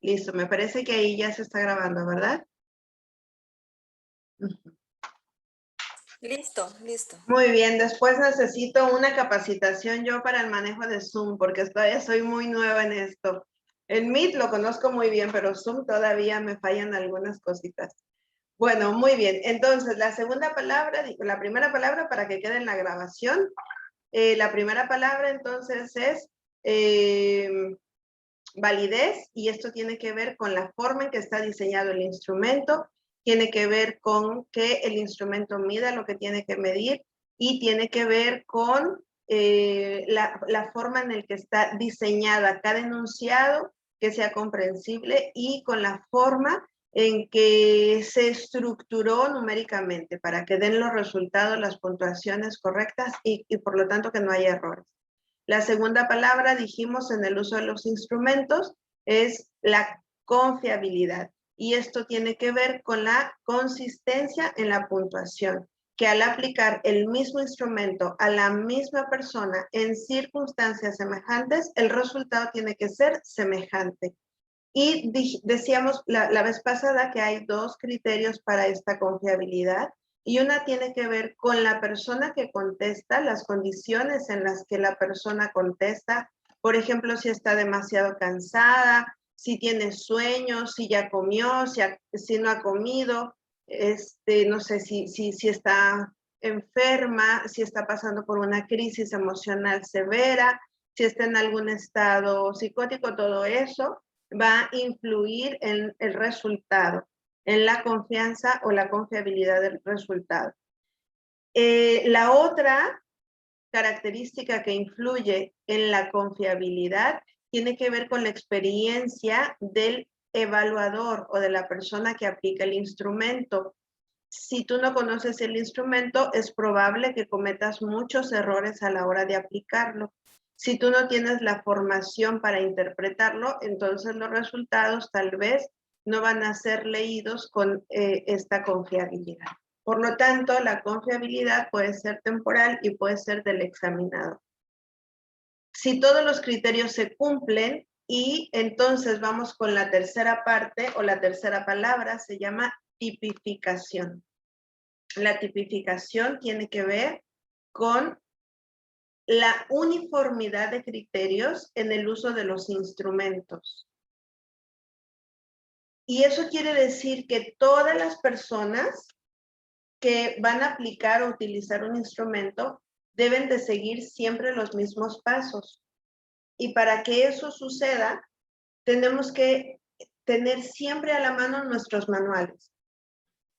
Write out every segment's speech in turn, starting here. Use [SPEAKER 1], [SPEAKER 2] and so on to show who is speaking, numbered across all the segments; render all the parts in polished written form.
[SPEAKER 1] Listo, me parece que ahí ya se está grabando, ¿verdad?
[SPEAKER 2] Listo, listo.
[SPEAKER 1] Muy bien, después necesito una capacitación yo para el manejo de Zoom, porque soy muy nueva en esto. El Meet lo conozco muy bien, pero Zoom todavía me fallan algunas cositas. Bueno, muy bien. Entonces, la primera palabra para que quede en la grabación. La primera palabra entonces es validez, y esto tiene que ver con la forma en que está diseñado el instrumento, tiene que ver con que el instrumento mida lo que tiene que medir y tiene que ver con la forma en la que está diseñada cada enunciado, que sea comprensible, y con la forma en que se estructuró numéricamente para que den los resultados, las puntuaciones correctas y por lo tanto que no haya errores. La segunda palabra, dijimos, en el uso de los instrumentos, es la confiabilidad. Y esto tiene que ver con la consistencia en la puntuación, que al aplicar el mismo instrumento a la misma persona en circunstancias semejantes, el resultado tiene que ser semejante. Y decíamos la vez pasada que hay dos criterios para esta confiabilidad, y una tiene que ver con la persona que contesta, las condiciones en las que la persona contesta. Por ejemplo, si está demasiado cansada, si tiene sueño, si ya comió, si no ha comido, no sé si está enferma, si está pasando por una crisis emocional severa, si está en algún estado psicótico, todo eso va a influir en el resultado, en la confianza o la confiabilidad del resultado. La otra característica que influye en la confiabilidad tiene que ver con la experiencia del evaluador o de la persona que aplica el instrumento. Si tú no conoces el instrumento, es probable que cometas muchos errores a la hora de aplicarlo. Si tú no tienes la formación para interpretarlo, entonces los resultados tal vez no van a ser leídos con esta confiabilidad. Por lo tanto, la confiabilidad puede ser temporal y puede ser del examinador. Si todos los criterios se cumplen, y entonces vamos con la tercera parte o la tercera palabra, se llama tipificación. La tipificación tiene que ver con la uniformidad de criterios en el uso de los instrumentos. Y eso quiere decir que todas las personas que van a aplicar o utilizar un instrumento deben de seguir siempre los mismos pasos. Y para que eso suceda, tenemos que tener siempre a la mano nuestros manuales.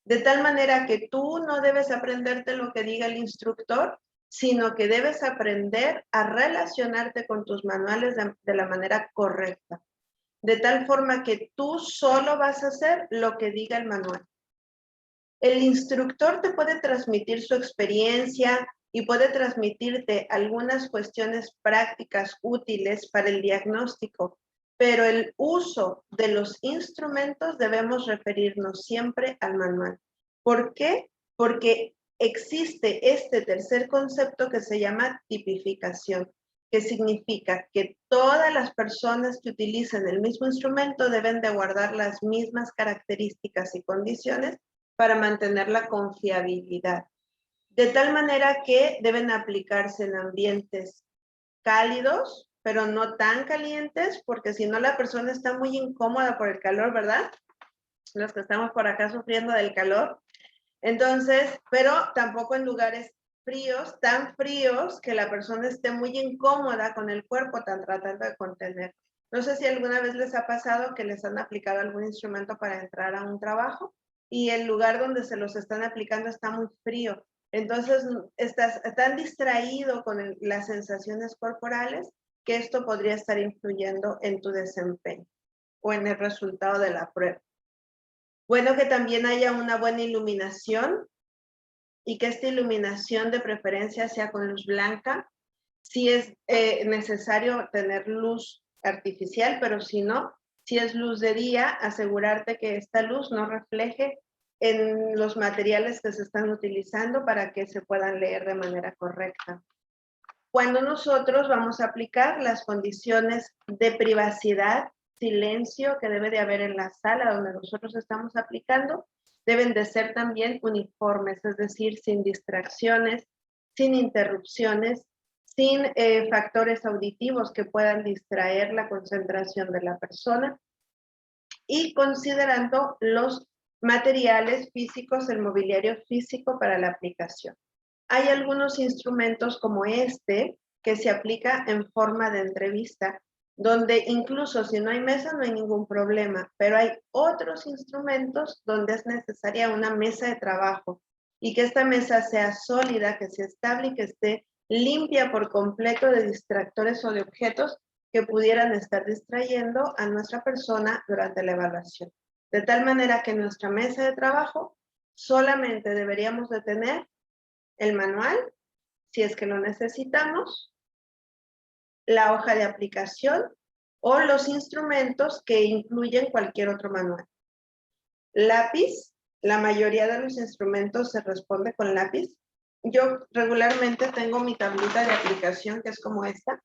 [SPEAKER 1] De tal manera que tú no debes aprenderte lo que diga el instructor, sino que debes aprender a relacionarte con tus manuales de la manera correcta. De tal forma que tú solo vas a hacer lo que diga el manual. El instructor te puede transmitir su experiencia y puede transmitirte algunas cuestiones prácticas útiles para el diagnóstico, pero el uso de los instrumentos debemos referirnos siempre al manual. ¿Por qué? Porque existe este tercer concepto que se llama tipificación, que significa que todas las personas que utilicen el mismo instrumento deben de guardar las mismas características y condiciones para mantener la confiabilidad. De tal manera que deben aplicarse en ambientes cálidos, pero no tan calientes, porque si no la persona está muy incómoda por el calor, ¿verdad? Los que estamos por acá sufriendo del calor. Entonces, pero tampoco en lugares fríos, tan fríos que la persona esté muy incómoda con el cuerpo, tan tratando de contener. No sé si alguna vez les ha pasado que les han aplicado algún instrumento para entrar a un trabajo y el lugar donde se los están aplicando está muy frío. Entonces, estás tan distraído con las sensaciones corporales que esto podría estar influyendo en tu desempeño o en el resultado de la prueba. Bueno, que también haya una buena iluminación y que esta iluminación de preferencia sea con luz blanca. Si es necesario tener luz artificial, pero si no, si es luz de día, asegurarte que esta luz no refleje en los materiales que se están utilizando para que se puedan leer de manera correcta. Cuando nosotros vamos a aplicar las condiciones de privacidad silencio que debe de haber en la sala donde nosotros estamos aplicando, deben de ser también uniformes, es decir, sin distracciones, sin interrupciones, sin factores auditivos que puedan distraer la concentración de la persona y considerando los materiales físicos, el mobiliario físico para la aplicación. Hay algunos instrumentos como este que se aplica en forma de entrevista, donde incluso si no hay mesa no hay ningún problema, pero hay otros instrumentos donde es necesaria una mesa de trabajo y que esta mesa sea sólida, que sea estable y que esté limpia por completo de distractores o de objetos que pudieran estar distrayendo a nuestra persona durante la evaluación. De tal manera que en nuestra mesa de trabajo solamente deberíamos de tener el manual, si es que lo necesitamos, la hoja de aplicación o los instrumentos que incluyen cualquier otro manual. Lápiz, la mayoría de los instrumentos se responde con lápiz. Yo regularmente tengo mi tablita de aplicación, que es como esta,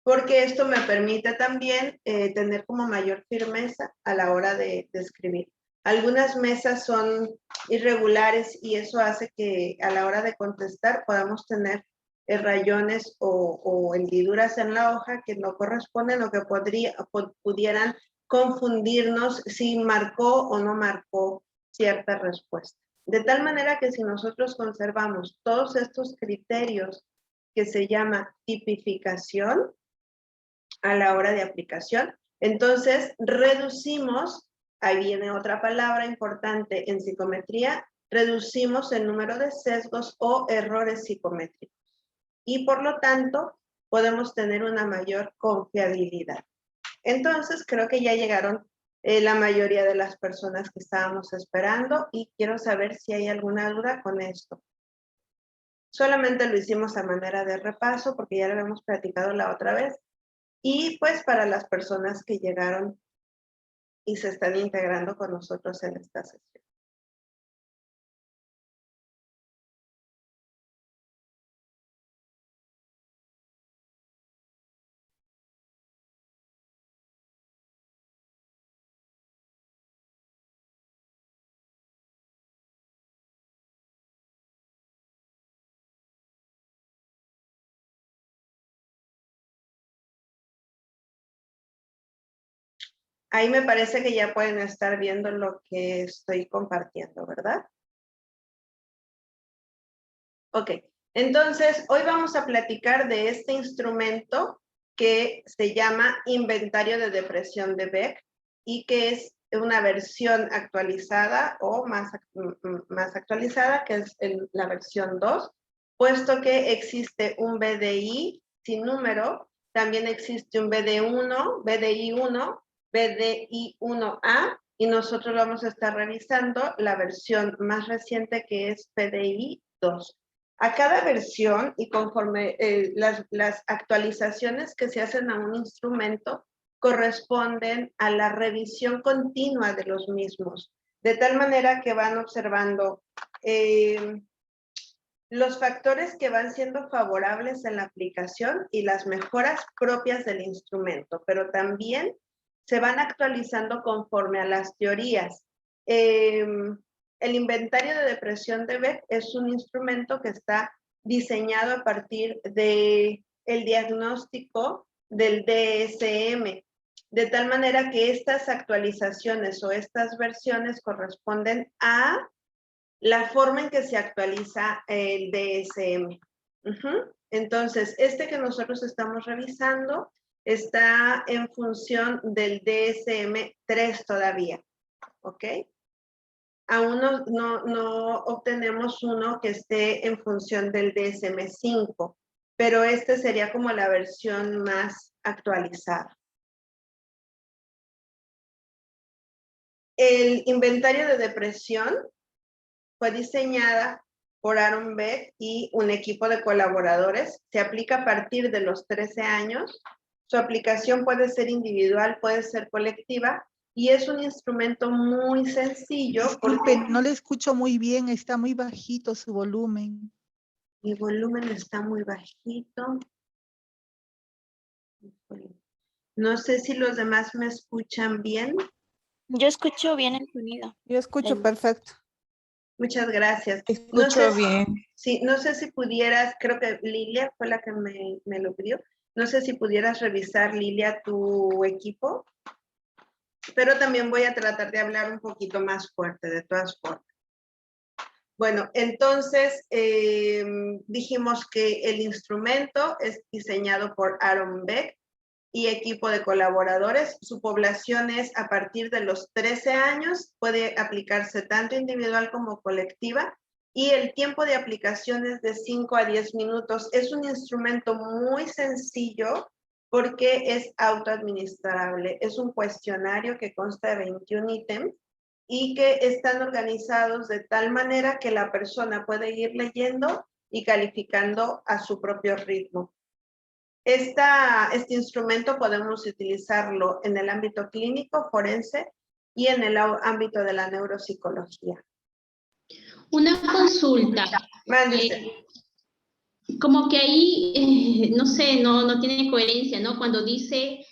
[SPEAKER 1] porque esto me permite también tener como mayor firmeza a la hora de escribir. Algunas mesas son irregulares y eso hace que a la hora de contestar podamos tener rayones o hendiduras en la hoja que no corresponden o que pudieran confundirnos si marcó o no marcó cierta respuesta. De tal manera que si nosotros conservamos todos estos criterios que se llama tipificación a la hora de aplicación, entonces reducimos, ahí viene otra palabra importante en psicometría, reducimos el número de sesgos o errores psicométricos y por lo tanto podemos tener una mayor confiabilidad. Entonces creo que ya llegaron la mayoría de las personas que estábamos esperando y quiero saber si hay alguna duda con esto. Solamente lo hicimos a manera de repaso porque ya lo habíamos platicado la otra vez y pues para las personas que llegaron y se están integrando con nosotros en esta sesión. Ahí me parece que ya pueden estar viendo lo que estoy compartiendo, ¿verdad? Ok, entonces hoy vamos a platicar de este instrumento que se llama Inventario de Depresión de Beck y que es una versión actualizada o más actualizada, que es la versión 2, puesto que existe un BDI sin número, también existe un BD1, BDI1, BDI1A, y nosotros vamos a estar revisando la versión más reciente que es BDI 2. A cada versión y conforme las actualizaciones que se hacen a un instrumento corresponden a la revisión continua de los mismos, de tal manera que van observando los factores que van siendo favorables en la aplicación y las mejoras propias del instrumento, pero también se van actualizando conforme a las teorías. El inventario de depresión de Beck es un instrumento que está diseñado a partir del diagnóstico del DSM, de tal manera que estas actualizaciones o estas versiones corresponden a la forma en que se actualiza el DSM. Entonces, este que nosotros estamos revisando está en función del DSM-3 todavía, ¿ok? Aún no obtenemos uno que esté en función del DSM-5, pero este sería como la versión más actualizada. El inventario de depresión fue diseñada por Aaron Beck y un equipo de colaboradores. Se aplica a partir de los 13 años. Su aplicación puede ser individual, puede ser colectiva y es un instrumento muy sencillo.
[SPEAKER 2] Disculpe, no le escucho muy bien, está muy bajito su volumen.
[SPEAKER 1] Mi volumen está muy bajito. No sé si los demás me escuchan bien.
[SPEAKER 3] Yo escucho bien el sonido.
[SPEAKER 2] Yo escucho
[SPEAKER 3] El-
[SPEAKER 2] perfecto.
[SPEAKER 1] Muchas gracias.
[SPEAKER 2] Escucho bien.
[SPEAKER 1] Sí, no sé si pudieras, creo que Lilia fue la que me lo pidió. No sé si pudieras revisar, Lilia, tu equipo. Pero también voy a tratar de hablar un poquito más fuerte, de todas formas. Bueno, entonces dijimos que el instrumento es diseñado por Aaron Beck y equipo de colaboradores. Su población es a partir de los 13 años, puede aplicarse tanto individual como colectiva y el tiempo de aplicación es de 5 a 10 minutos. Es un instrumento muy sencillo porque es autoadministrable. Es un cuestionario que consta de 21 ítems y que están organizados de tal manera que la persona puede ir leyendo y calificando a su propio ritmo. Este instrumento podemos utilizarlo en el ámbito clínico, forense y en el ámbito de la neuropsicología.
[SPEAKER 4] Una consulta.
[SPEAKER 1] Mándese.
[SPEAKER 4] Como que ahí, no sé, no tiene coherencia, ¿no? Cuando dice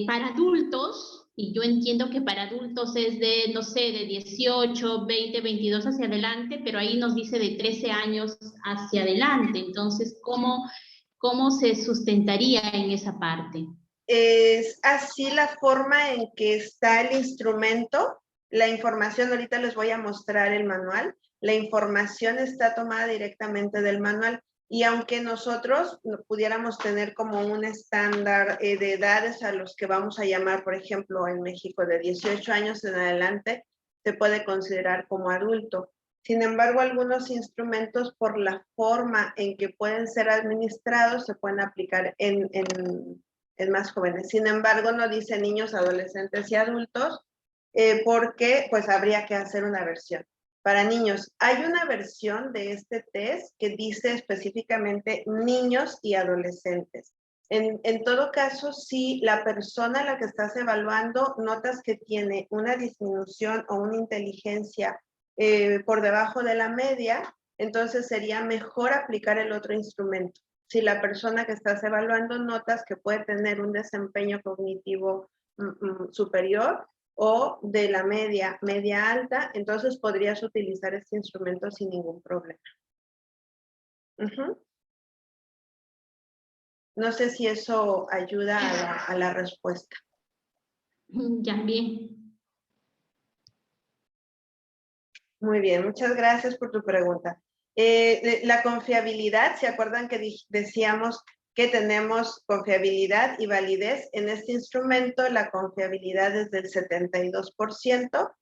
[SPEAKER 4] para adultos, y yo entiendo que para adultos es de, no sé, de 18, 20, 22 hacia adelante, pero ahí nos dice de 13 años hacia adelante. Entonces, ¿cómo se sustentaría en esa parte?
[SPEAKER 1] Es así la forma en que está el instrumento. La información, ahorita les voy a mostrar el manual. La información está tomada directamente del manual. Y aunque nosotros pudiéramos tener como un estándar de edades a los que vamos a llamar, por ejemplo, en México de 18 años en adelante, se puede considerar como adulto. Sin embargo, algunos instrumentos, por la forma en que pueden ser administrados, se pueden aplicar en más jóvenes. Sin embargo, no dice niños, adolescentes y adultos, porque pues habría que hacer una versión. Para niños, hay una versión de este test que dice específicamente niños y adolescentes. En todo caso, si la persona a la que estás evaluando notas que tiene una disminución o una inteligencia por debajo de la media, entonces sería mejor aplicar el otro instrumento. Si la persona que estás evaluando notas que puede tener un desempeño cognitivo superior, o de la media alta, entonces podrías utilizar este instrumento sin ningún problema. No sé si eso ayuda a la respuesta.
[SPEAKER 4] Ya, bien.
[SPEAKER 1] Muy bien, muchas gracias por tu pregunta. La confiabilidad, ¿se acuerdan que decíamos que tenemos confiabilidad y validez? En este instrumento la confiabilidad es del 72%,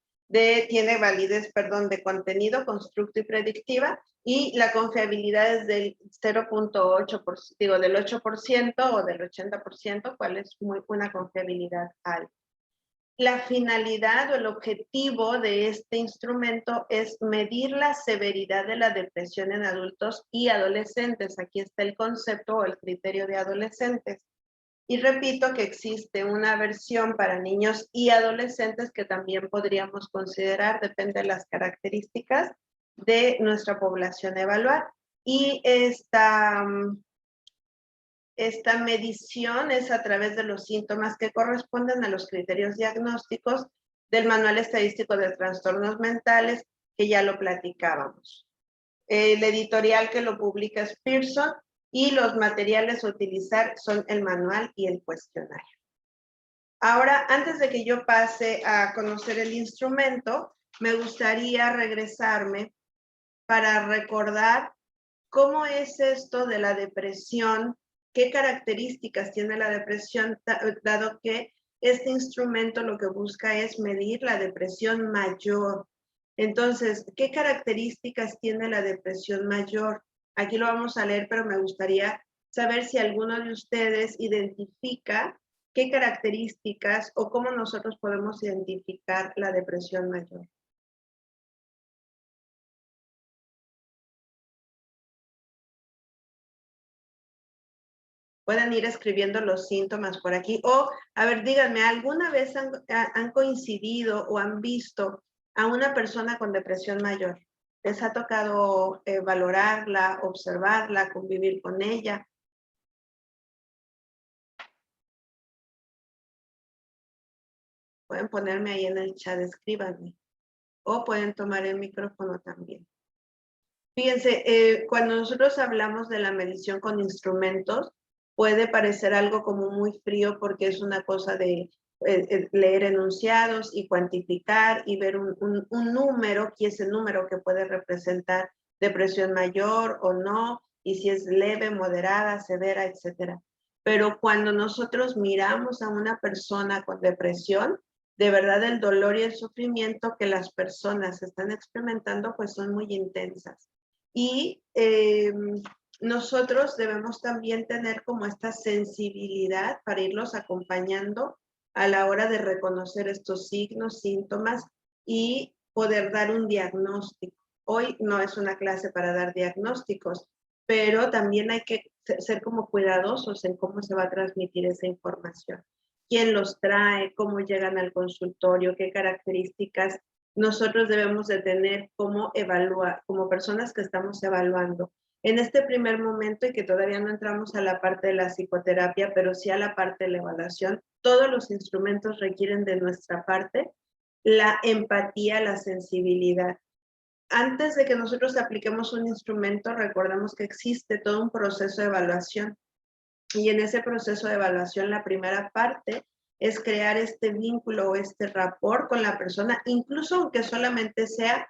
[SPEAKER 1] tiene validez, de contenido, constructo y predictiva, y la confiabilidad es del 0.8%, del 8% o del 80%, cual es una confiabilidad alta. La finalidad o el objetivo de este instrumento es medir la severidad de la depresión en adultos y adolescentes. Aquí está el concepto o el criterio de adolescentes. Y repito que existe una versión para niños y adolescentes que también podríamos considerar, depende de las características de nuestra población a evaluar. Y esta medición es a través de los síntomas que corresponden a los criterios diagnósticos del Manual Estadístico de Trastornos Mentales, que ya lo platicábamos. El editorial que lo publica es Pearson y los materiales a utilizar son el manual y el cuestionario. Ahora, antes de que yo pase a conocer el instrumento, me gustaría regresarme para recordar cómo es esto de la depresión, qué características tiene la depresión, dado que este instrumento lo que busca es medir la depresión mayor. Entonces, ¿qué características tiene la depresión mayor? Aquí lo vamos a leer, pero me gustaría saber si alguno de ustedes identifica qué características o cómo nosotros podemos identificar la depresión mayor. Pueden ir escribiendo los síntomas por aquí. O, a ver, díganme, ¿alguna vez han coincidido o han visto a una persona con depresión mayor? ¿Les ha tocado valorarla, observarla, convivir con ella? Pueden ponerme ahí en el chat, escríbanme. O pueden tomar el micrófono también. Fíjense, cuando nosotros hablamos de la medición con instrumentos, puede parecer algo como muy frío porque es una cosa de leer enunciados y cuantificar y ver un número, y ese número que puede representar depresión mayor o no, y si es leve, moderada, severa, etcétera. Pero cuando nosotros miramos a una persona con depresión, de verdad el dolor y el sufrimiento que las personas están experimentando pues son muy intensas. Y nosotros debemos también tener como esta sensibilidad para irlos acompañando a la hora de reconocer estos signos, síntomas y poder dar un diagnóstico. Hoy no es una clase para dar diagnósticos, pero también hay que ser como cuidadosos en cómo se va a transmitir esa información. ¿Quién los trae? ¿Cómo llegan al consultorio? ¿Qué características nosotros debemos de tener como evaluar, como personas que estamos evaluando? En este primer momento, y que todavía no entramos a la parte de la psicoterapia, pero sí a la parte de la evaluación, todos los instrumentos requieren de nuestra parte la empatía, la sensibilidad. Antes de que nosotros apliquemos un instrumento, recordemos que existe todo un proceso de evaluación. Y en ese proceso de evaluación, la primera parte es crear este vínculo o este rapport con la persona, incluso aunque solamente sea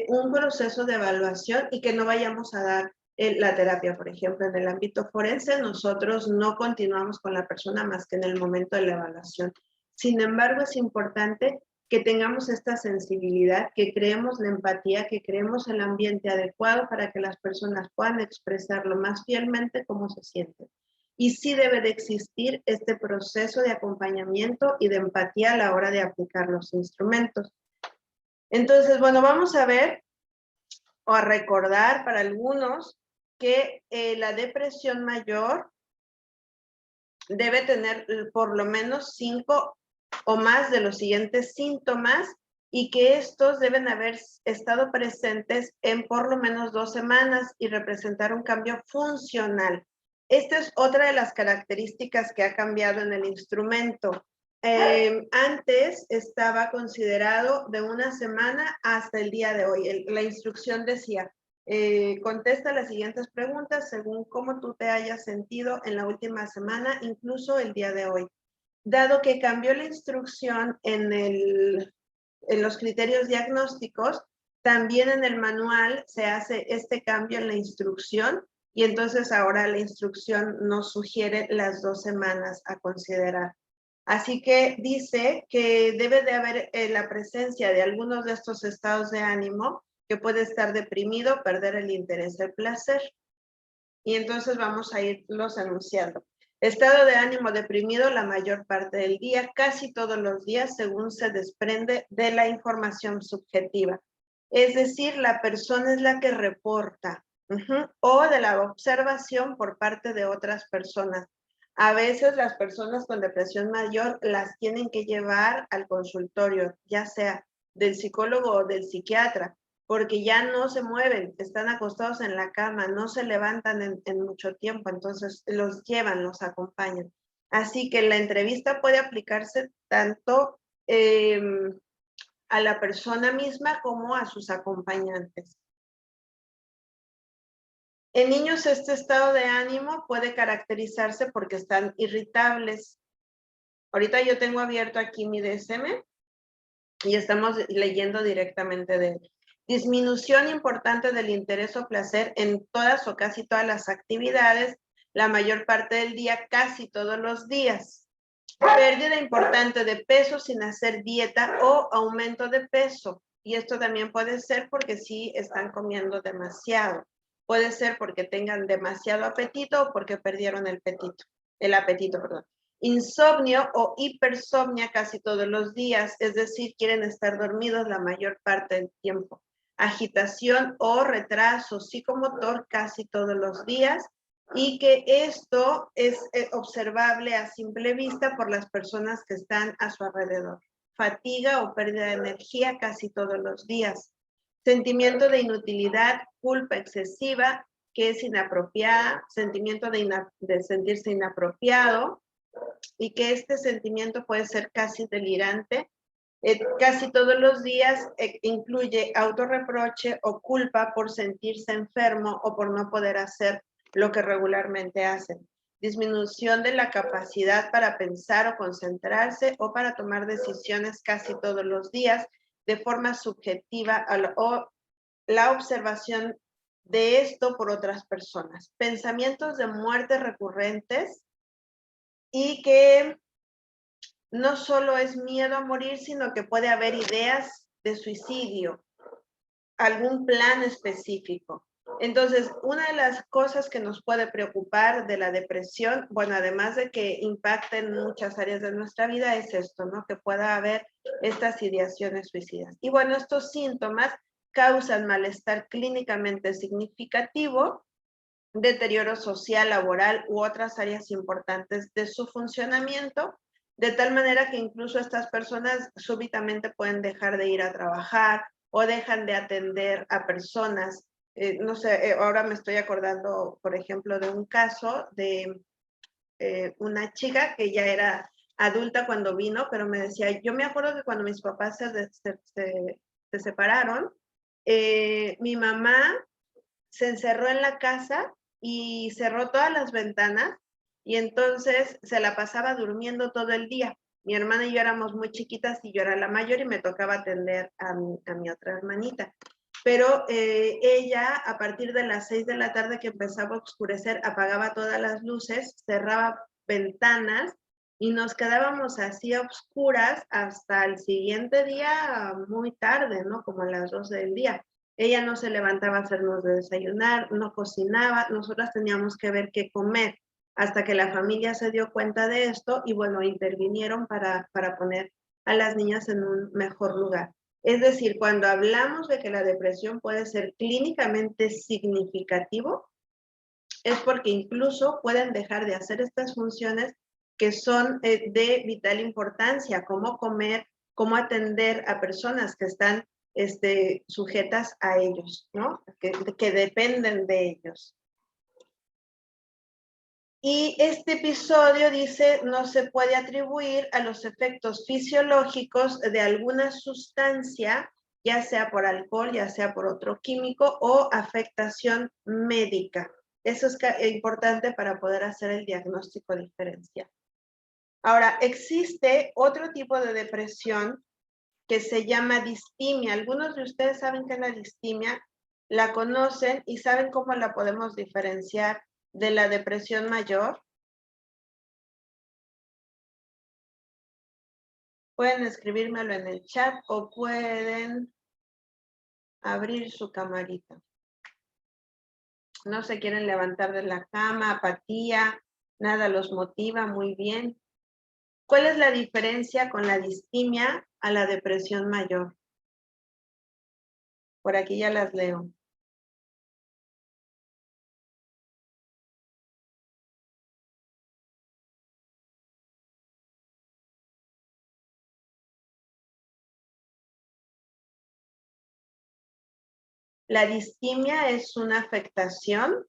[SPEAKER 1] un proceso de evaluación y que no vayamos a dar la terapia. Por ejemplo, en el ámbito forense, nosotros no continuamos con la persona más que en el momento de la evaluación. Sin embargo, es importante que tengamos esta sensibilidad, que creemos la empatía, que creemos el ambiente adecuado para que las personas puedan expresar lo más fielmente cómo se sienten. Y sí debe de existir este proceso de acompañamiento y de empatía a la hora de aplicar los instrumentos. Entonces, bueno, vamos a ver o a recordar para algunos que la depresión mayor debe tener por lo menos 5 o más de los siguientes síntomas y que estos deben haber estado presentes en por lo menos 2 semanas y representar un cambio funcional. Esta es otra de las características que ha cambiado en el instrumento. Antes estaba considerado de 1 semana hasta el día de hoy. La instrucción decía, contesta las siguientes preguntas según cómo tú te hayas sentido en la última semana, incluso el día de hoy. Dado que cambió la instrucción en los criterios diagnósticos, también en el manual se hace este cambio en la instrucción y entonces ahora la instrucción nos sugiere las 2 semanas a considerar. Así que dice que debe de haber la presencia de algunos de estos estados de ánimo, que puede estar deprimido, perder el interés, el placer. Y entonces vamos a irlos anunciando. Estado de ánimo deprimido la mayor parte del día, casi todos los días, según se desprende de la información subjetiva. Es decir, la persona es la que reporta o de la observación por parte de otras personas. A veces las personas con depresión mayor las tienen que llevar al consultorio, ya sea del psicólogo o del psiquiatra, porque ya no se mueven, están acostados en la cama, no se levantan en mucho tiempo, entonces los llevan, los acompañan. Así que la entrevista puede aplicarse tanto a la persona misma como a sus acompañantes. En niños este estado de ánimo puede caracterizarse porque están irritables. Ahorita yo tengo abierto aquí mi DSM y estamos leyendo directamente de él. Disminución importante del interés o placer en todas o casi todas las actividades, la mayor parte del día, casi todos los días. Pérdida importante de peso sin hacer dieta o aumento de peso. Y esto también puede ser porque sí están comiendo demasiado. Puede ser porque tengan demasiado apetito o porque perdieron el apetito, perdón. Insomnio o hipersomnia casi todos los días, es decir, quieren estar dormidos la mayor parte del tiempo. Agitación o retraso psicomotor casi todos los días y que esto es observable a simple vista por las personas que están a su alrededor. Fatiga o pérdida de energía casi todos los días. Sentimiento de inutilidad, culpa excesiva, que es inapropiada, sentimiento de sentirse inapropiado, y que este sentimiento puede ser casi delirante. Casi todos los días incluye autorreproche o culpa por sentirse enfermo o por no poder hacer lo que regularmente hacen. Disminución de la capacidad para pensar o concentrarse o para tomar decisiones casi todos los días de forma subjetiva o la observación de esto por otras personas. Pensamientos de muerte recurrentes y que no solo es miedo a morir, sino que puede haber ideas de suicidio, algún plan específico. Entonces, una de las cosas que nos puede preocupar de la depresión, bueno, además de que impacta en muchas áreas de nuestra vida, es esto, ¿no? Que pueda haber estas ideaciones suicidas. Y bueno, estos síntomas causan malestar clínicamente significativo, deterioro social, laboral u otras áreas importantes de su funcionamiento, de tal manera que incluso estas personas súbitamente pueden dejar de ir a trabajar o dejan de atender a personas. No sé, ahora me estoy acordando, por ejemplo, de un caso de una chica que ya era adulta cuando vino, pero me decía, yo me acuerdo que cuando mis papás se separaron, mi mamá se encerró en la casa y cerró todas las ventanas y entonces se la pasaba durmiendo todo el día. Mi hermana y yo éramos muy chiquitas y yo era la mayor y me tocaba atender a mi otra hermanita. Pero ella, a partir de las 6 de la tarde que empezaba a oscurecer, apagaba todas las luces, cerraba ventanas y nos quedábamos así a oscuras hasta el siguiente día muy tarde, ¿no? Como a las 12 del día. Ella no se levantaba a hacernos de desayunar, no cocinaba, nosotras teníamos que ver qué comer, hasta que la familia se dio cuenta de esto y bueno, intervinieron para poner a las niñas en un mejor lugar. Es decir, cuando hablamos de que la depresión puede ser clínicamente significativo, es porque incluso pueden dejar de hacer estas funciones que son de vital importancia, como comer, cómo atender a personas que están sujetas a ellos, ¿no? Que dependen de ellos. Y este episodio dice, no se puede atribuir a los efectos fisiológicos de alguna sustancia, ya sea por alcohol, ya sea por otro químico o afectación médica. Eso es importante para poder hacer el diagnóstico diferencial. Ahora, existe otro tipo de depresión que se llama distimia. Algunos de ustedes saben qué es la distimia, la conocen y saben cómo la podemos diferenciar de la depresión mayor. Pueden escribírmelo en el chat o pueden abrir su camarita. No se quieren levantar de la cama, apatía, nada los motiva, muy bien. ¿Cuál es la diferencia con la distimia a la depresión mayor? Por aquí ya las leo. La distimia es una afectación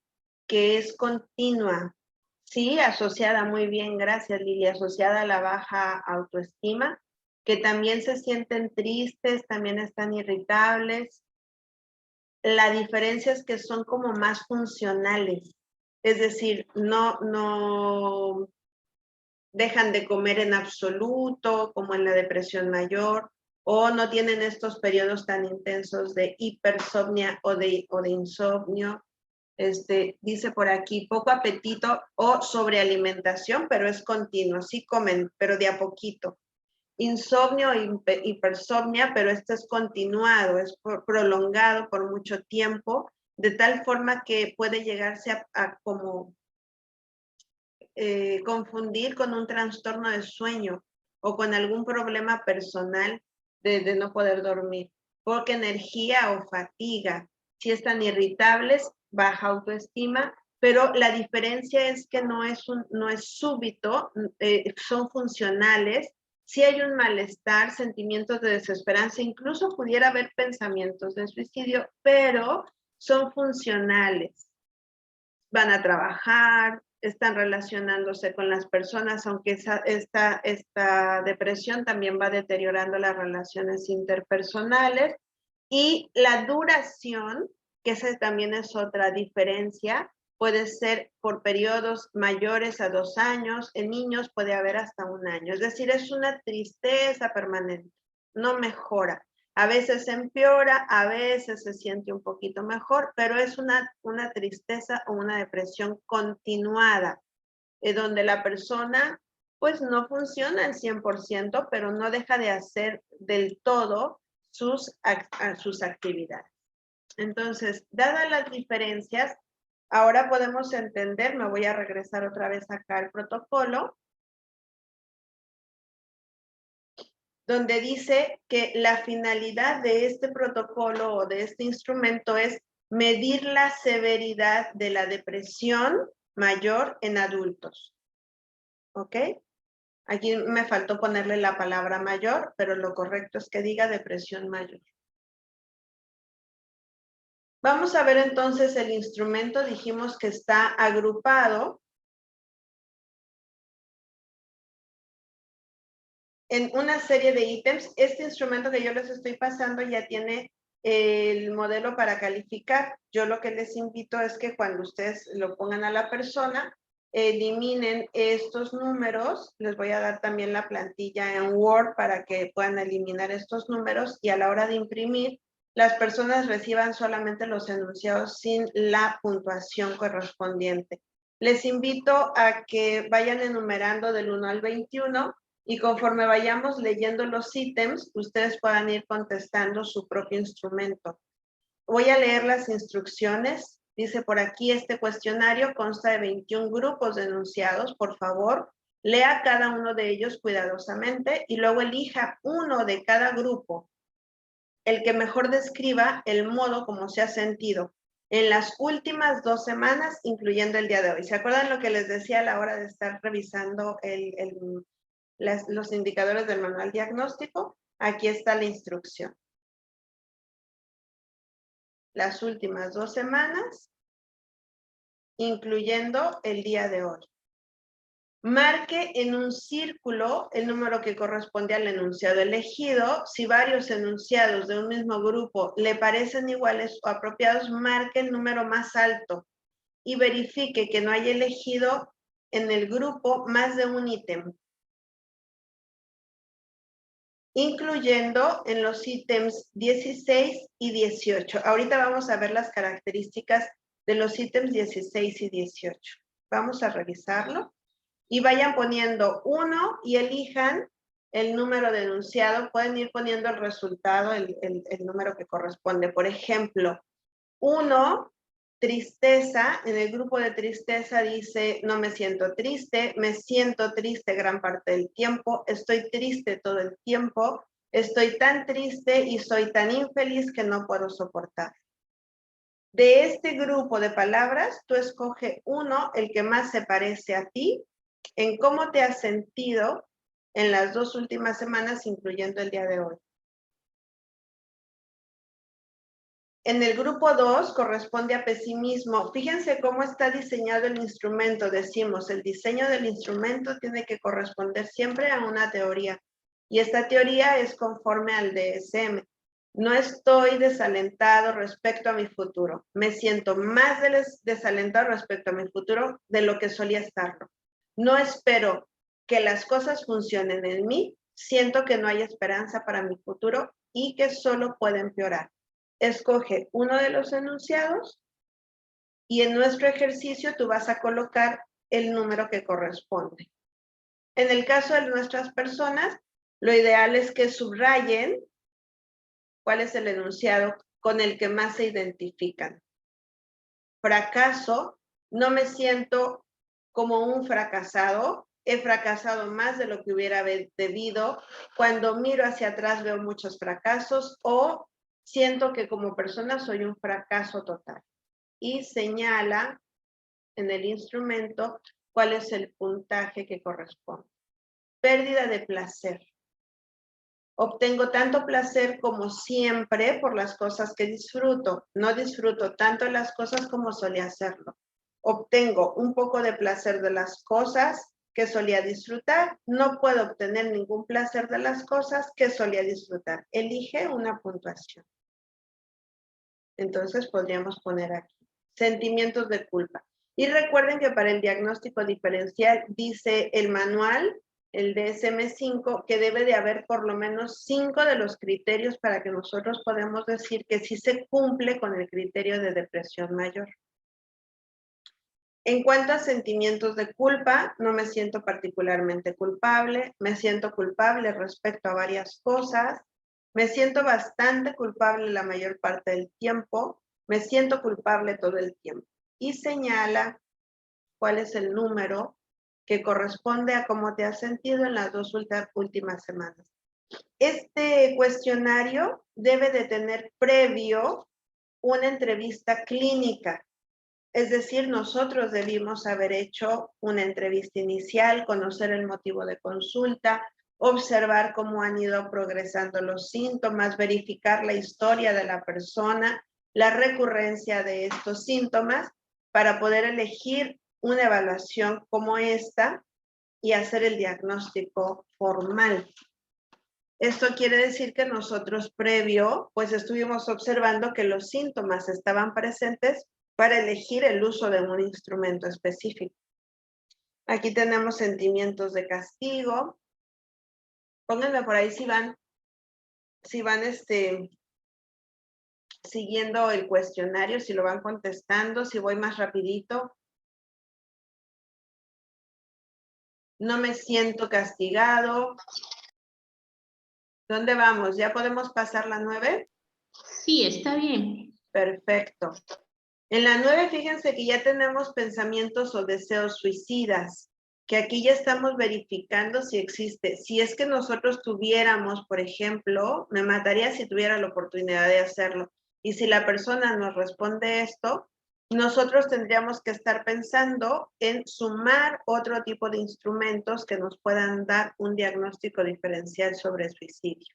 [SPEAKER 1] que es continua, sí, asociada muy bien, gracias Lili, asociada a la baja autoestima, que también se sienten tristes, también están irritables. La diferencia es que son como más funcionales, es decir, no dejan de comer en absoluto, como en la depresión mayor, o no tienen estos periodos tan intensos de hipersomnia o de insomnio. Dice por aquí, poco apetito o sobrealimentación, pero es continuo, sí comen, pero de a poquito. Insomnio e hipersomnia, pero esto es continuado, es prolongado por mucho tiempo, de tal forma que puede llegarse a como confundir con un trastorno de sueño o con algún problema personal de no poder dormir, porque energía o fatiga, si están irritables, baja autoestima, pero la diferencia es que no es súbito, son funcionales. Si hay un malestar, sentimientos de desesperanza, incluso pudiera haber pensamientos de suicidio, pero son funcionales. Van a trabajar, están relacionándose con las personas, aunque esta depresión también va deteriorando las relaciones interpersonales. Y la duración, que esa también es otra diferencia, puede ser por periodos mayores a 2 años, en niños puede haber hasta 1 año. Es decir, es una tristeza permanente, no mejora. A veces empeora, a veces se siente un poquito mejor, pero es una tristeza o una depresión continuada, donde la persona pues no funciona al 100%, pero no deja de hacer del todo sus actividades. Entonces, dadas las diferencias, ahora podemos entender, me voy a regresar otra vez acá al protocolo, donde dice que la finalidad de este protocolo o de este instrumento es medir la severidad de la depresión mayor en adultos. ¿Ok? Aquí me faltó ponerle la palabra mayor, pero lo correcto es que diga depresión mayor. Vamos a ver entonces el instrumento, dijimos que está agrupado en una serie de ítems. Este instrumento que yo les estoy pasando ya tiene el modelo para calificar. Yo lo que les invito es que cuando ustedes lo pongan a la persona, eliminen estos números. Les voy a dar también la plantilla en Word para que puedan eliminar estos números y a la hora de imprimir, las personas reciban solamente los enunciados sin la puntuación correspondiente. Les invito a que vayan enumerando del 1 al 21 y conforme vayamos leyendo los ítems, ustedes puedan ir contestando su propio instrumento. Voy a leer las instrucciones. Dice por aquí, este cuestionario consta de 21 grupos de enunciados. Por favor, lea cada uno de ellos cuidadosamente y luego elija uno de cada grupo, el que mejor describa el modo como se ha sentido en las últimas 2 semanas, incluyendo el día de hoy. ¿Se acuerdan lo que les decía a la hora de estar revisando los indicadores del manual diagnóstico? Aquí está la instrucción. Las últimas 2 semanas, incluyendo el día de hoy. Marque en un círculo el número que corresponde al enunciado elegido. Si varios enunciados de un mismo grupo le parecen iguales o apropiados, marque el número más alto y verifique que no haya elegido en el grupo más de un ítem, incluyendo en los ítems 16 y 18. Ahorita vamos a ver las características de los ítems 16 y 18. Vamos a revisarlo. Y vayan poniendo 1 y elijan el número de enunciado. Pueden ir poniendo el resultado, el número que corresponde. Por ejemplo, 1, tristeza. En el grupo de tristeza dice, no me siento triste, me siento triste gran parte del tiempo, estoy triste todo el tiempo, estoy tan triste y soy tan infeliz que no puedo soportar. De este grupo de palabras, tú escoge uno, el que más se parece a ti, en cómo te has sentido en las 2 últimas semanas, incluyendo el día de hoy. En el grupo 2 corresponde a pesimismo. Fíjense cómo está diseñado el instrumento. Decimos, el diseño del instrumento tiene que corresponder siempre a una teoría. Y esta teoría es conforme al DSM. No estoy desalentado respecto a mi futuro. Me siento más desalentado respecto a mi futuro de lo que solía estarlo. No espero que las cosas funcionen en mí. Siento que no hay esperanza para mi futuro y que solo puede empeorar. Escoge uno de los enunciados y en nuestro ejercicio tú vas a colocar el número que corresponde. En el caso de nuestras personas, lo ideal es que subrayen cuál es el enunciado con el que más se identifican. Fracaso, no me siento como un fracasado, he fracasado más de lo que hubiera debido. Cuando miro hacia atrás veo muchos fracasos o siento que como persona soy un fracaso total. Y señala en el instrumento cuál es el puntaje que corresponde. Pérdida de placer. Obtengo tanto placer como siempre por las cosas que disfruto. No disfruto tanto las cosas como solía hacerlo. obtengo un poco de placer de las cosas que solía disfrutar, no puedo obtener ningún placer de las cosas que solía disfrutar. Elige una puntuación. Entonces podríamos poner aquí, sentimientos de culpa. Y recuerden que para el diagnóstico diferencial dice el manual, el DSM-5, que debe de haber por lo menos 5 de los criterios para que nosotros podamos decir que sí se cumple con el criterio de depresión mayor. En cuanto a sentimientos de culpa, no me siento particularmente culpable, me siento culpable respecto a varias cosas, me siento bastante culpable la mayor parte del tiempo, me siento culpable todo el tiempo. Y señala cuál es el número que corresponde a cómo te has sentido en las 2 últimas semanas. Este cuestionario debe de tener previo una entrevista clínica. Es decir, nosotros debimos haber hecho una entrevista inicial, conocer el motivo de consulta, observar cómo han ido progresando los síntomas, verificar la historia de la persona, la recurrencia de estos síntomas, para poder elegir una evaluación como esta y hacer el diagnóstico formal. Esto quiere decir que nosotros previo, pues estuvimos observando que los síntomas estaban presentes para elegir el uso de un instrumento específico. Aquí tenemos sentimientos de castigo. Pónganme por ahí si van siguiendo el cuestionario, si lo van contestando, si voy más rapidito. No me siento castigado. ¿Dónde vamos? ¿Ya podemos pasar la 9?
[SPEAKER 4] Sí, está bien.
[SPEAKER 1] Perfecto. En la 9, fíjense que ya tenemos pensamientos o deseos suicidas, que aquí ya estamos verificando si existe. Si es que nosotros tuviéramos, por ejemplo, me mataría si tuviera la oportunidad de hacerlo. Y si la persona nos responde esto, nosotros tendríamos que estar pensando en sumar otro tipo de instrumentos que nos puedan dar un diagnóstico diferencial sobre el suicidio.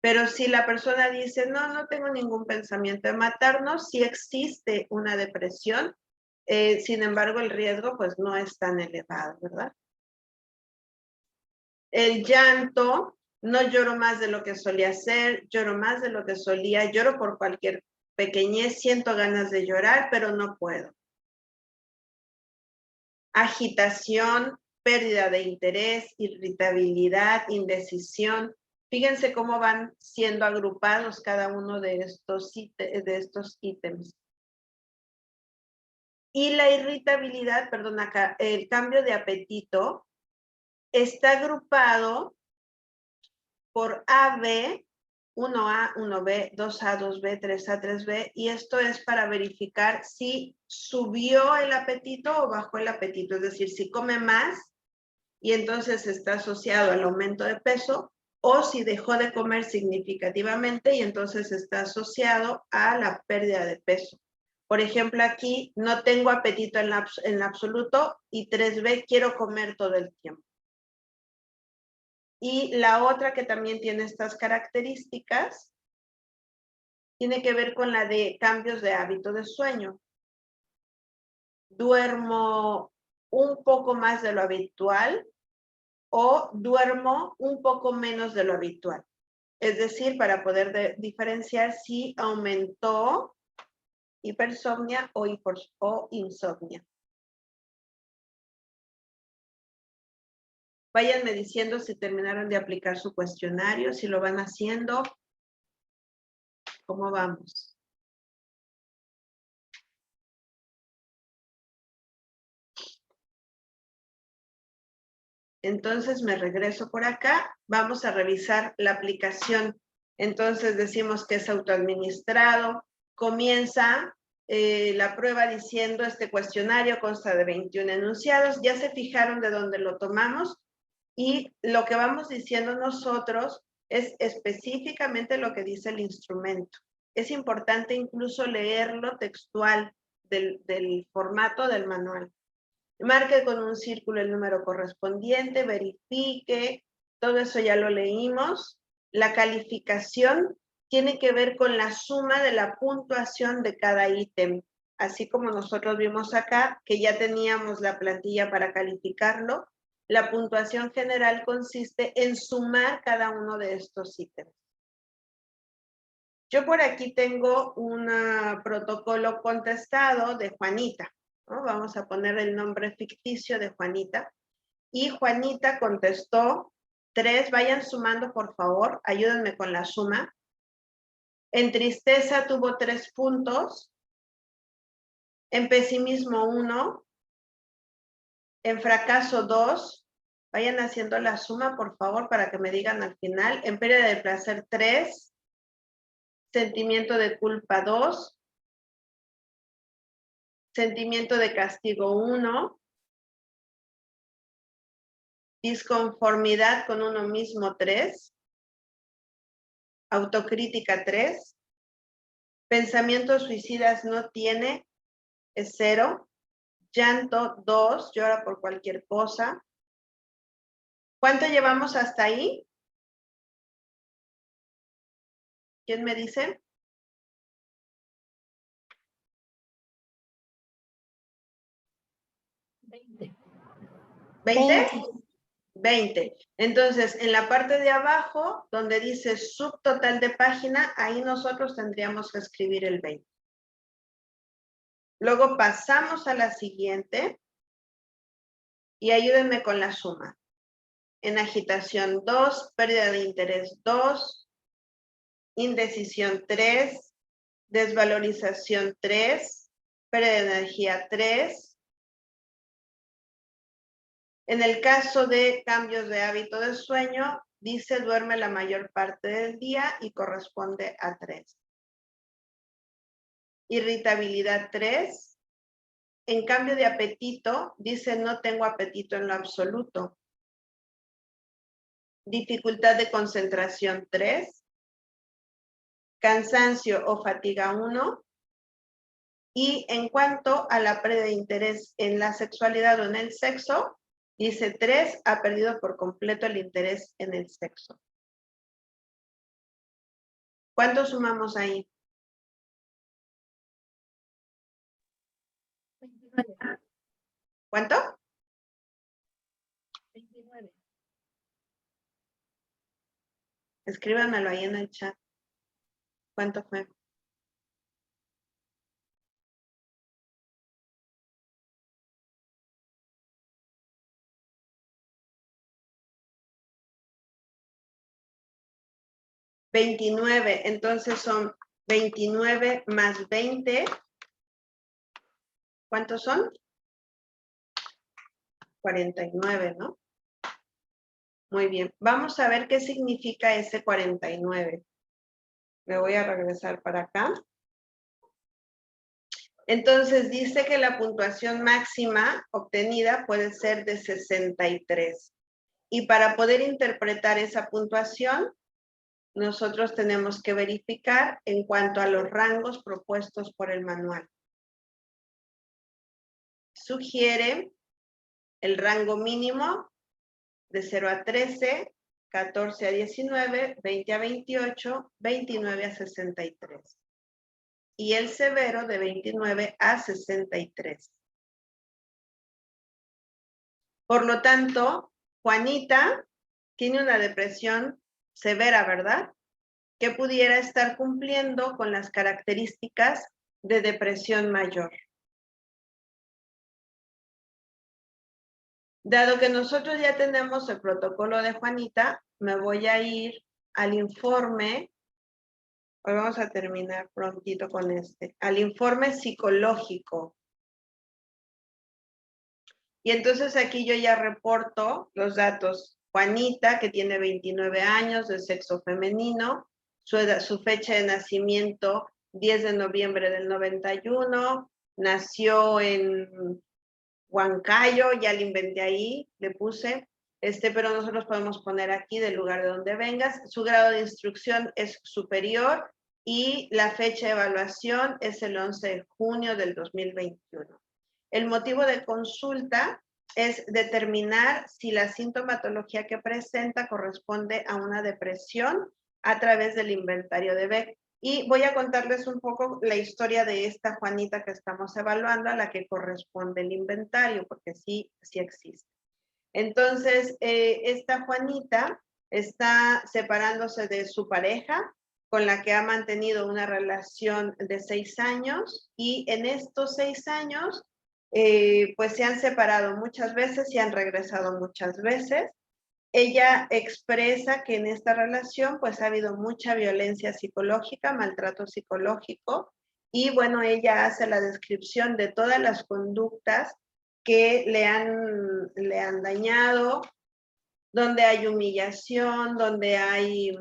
[SPEAKER 1] Pero si la persona dice, no, no tengo ningún pensamiento de matarnos, sí existe una depresión, sin embargo el riesgo pues no es tan elevado, ¿verdad? El llanto, no lloro más de lo que solía hacer, lloro más de lo que solía, lloro por cualquier pequeñez, siento ganas de llorar, pero no puedo. Agitación, pérdida de interés, irritabilidad, indecisión. Fíjense cómo van siendo agrupados cada uno de estos ítems. Y la irritabilidad, perdón, acá, el cambio de apetito está agrupado por AB, 1A, 1B, 2A, 2B, 3A, 3B, y esto es para verificar si subió el apetito o bajó el apetito, es decir, si come más y entonces está asociado al aumento de peso, o si dejó de comer significativamente y entonces está asociado a la pérdida de peso. Por ejemplo, aquí no tengo apetito en absoluto y 3B, quiero comer todo el tiempo. Y la otra que también tiene estas características tiene que ver con la de cambios de hábito de sueño. Duermo un poco más de lo habitual o duermo un poco menos de lo habitual. Es decir, para poder diferenciar si aumentó hipersomnia o insomnia. Váyanme diciendo si terminaron de aplicar su cuestionario, si lo van haciendo. ¿Cómo vamos? Entonces me regreso por acá. Vamos a revisar la aplicación. Entonces decimos que es autoadministrado. Comienza la prueba diciendo este cuestionario consta de 21 enunciados. Ya se fijaron de dónde lo tomamos. Y lo que vamos diciendo nosotros es específicamente lo que dice el instrumento. Es importante incluso leerlo textual del formato del manual. Marque con un círculo el número correspondiente, verifique, todo eso ya lo leímos. La calificación tiene que ver con la suma de la puntuación de cada ítem. así como nosotros vimos acá, que ya teníamos la plantilla para calificarlo. La puntuación general consiste en sumar cada uno de estos ítems. Yo por aquí tengo un protocolo contestado de Juanita, ¿no? Vamos a poner el nombre ficticio de Juanita. Y Juanita contestó 3, vayan sumando por favor, ayúdenme con la suma. En tristeza tuvo 3 puntos. En pesimismo 1. En fracaso 2. Vayan haciendo la suma por favor para que me digan al final. En pérdida de placer 3. Sentimiento de culpa 2. Sentimiento de castigo 1. Disconformidad con uno mismo 3. Autocrítica 3. Pensamientos suicidas no tiene, es 0. Llanto 2, llora por cualquier cosa. ¿Cuánto llevamos hasta ahí? ¿Quién me dice? ¿20? 20. Entonces, en la parte de abajo, donde dice subtotal de página, ahí nosotros tendríamos que escribir el 20. Luego pasamos a la siguiente y ayúdenme con la suma. En agitación 2, pérdida de interés 2, indecisión 3, desvalorización 3, pérdida de energía 3. En el caso de cambios de hábito de sueño, dice duerme la mayor parte del día y corresponde a 3. Irritabilidad 3. En cambio de apetito, dice no tengo apetito en lo absoluto. Dificultad de concentración 3. Cansancio o fatiga 1. Y en cuanto a la pérdida de interés en la sexualidad o en el sexo, dice 3, ha perdido por completo el interés en el sexo. ¿Cuánto sumamos ahí?
[SPEAKER 5] 29.
[SPEAKER 1] ¿Cuánto?
[SPEAKER 5] 29.
[SPEAKER 1] Escríbanmelo ahí en el chat. ¿Cuánto fue? $29, entonces son 29 más 20. ¿Cuántos son? 49, ¿no? Muy bien, vamos a ver qué significa ese 49. Me voy a regresar para acá. Entonces dice que la puntuación máxima obtenida puede ser de 63. Y para poder interpretar esa puntuación, nosotros tenemos que verificar en cuanto a los rangos propuestos por el manual. Sugiere el rango mínimo de 0 a 13, 14 a 19, 20 a 28, 29 a 63. Y el severo de 29 a 63. Por lo tanto, Juanita tiene una depresión severa, ¿verdad? Que pudiera estar cumpliendo con las características de depresión mayor. Dado que nosotros ya tenemos el protocolo de Juanita, me voy a ir al informe. Hoy vamos a terminar prontito con este. Al informe psicológico. Y entonces aquí yo ya reporto los datos. Juanita, que tiene 29 años, de sexo femenino, su fecha de nacimiento, 10 de noviembre del 91, nació en Huancayo, ya le inventé ahí, le puse, pero nosotros podemos poner aquí del lugar de donde vengas. Su grado de instrucción es superior y la fecha de evaluación es el 11 de junio del 2021. El motivo de consulta es determinar si la sintomatología que presenta corresponde a una depresión a través del inventario de Beck. Y voy a contarles un poco la historia de esta Juanita que estamos evaluando, a la que corresponde el inventario, porque sí existe. Entonces, esta Juanita está separándose de su pareja, con la que ha mantenido una relación de 6 años, y en estos 6 años, pues se han separado muchas veces y han regresado muchas veces. Ella expresa que en esta relación pues ha habido mucha violencia psicológica, maltrato psicológico, y bueno, ella hace la descripción de todas las conductas que le han dañado, donde hay humillación, donde hay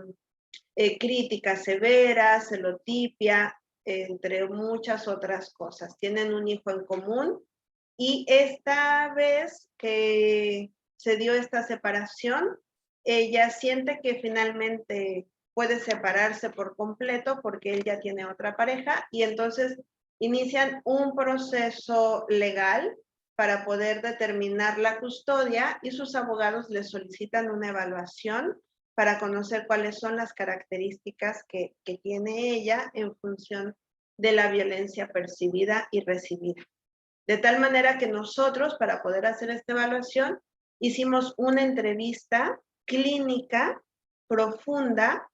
[SPEAKER 1] críticas severas, celotipia, entre muchas otras cosas. Tienen un hijo en común, y esta vez que se dio esta separación, ella siente que finalmente puede separarse por completo porque él ya tiene otra pareja, y entonces inician un proceso legal para poder determinar la custodia, y sus abogados le solicitan una evaluación para conocer cuáles son las características que tiene ella en función de la violencia percibida y recibida. De tal manera que nosotros, para poder hacer esta evaluación, hicimos una entrevista clínica profunda,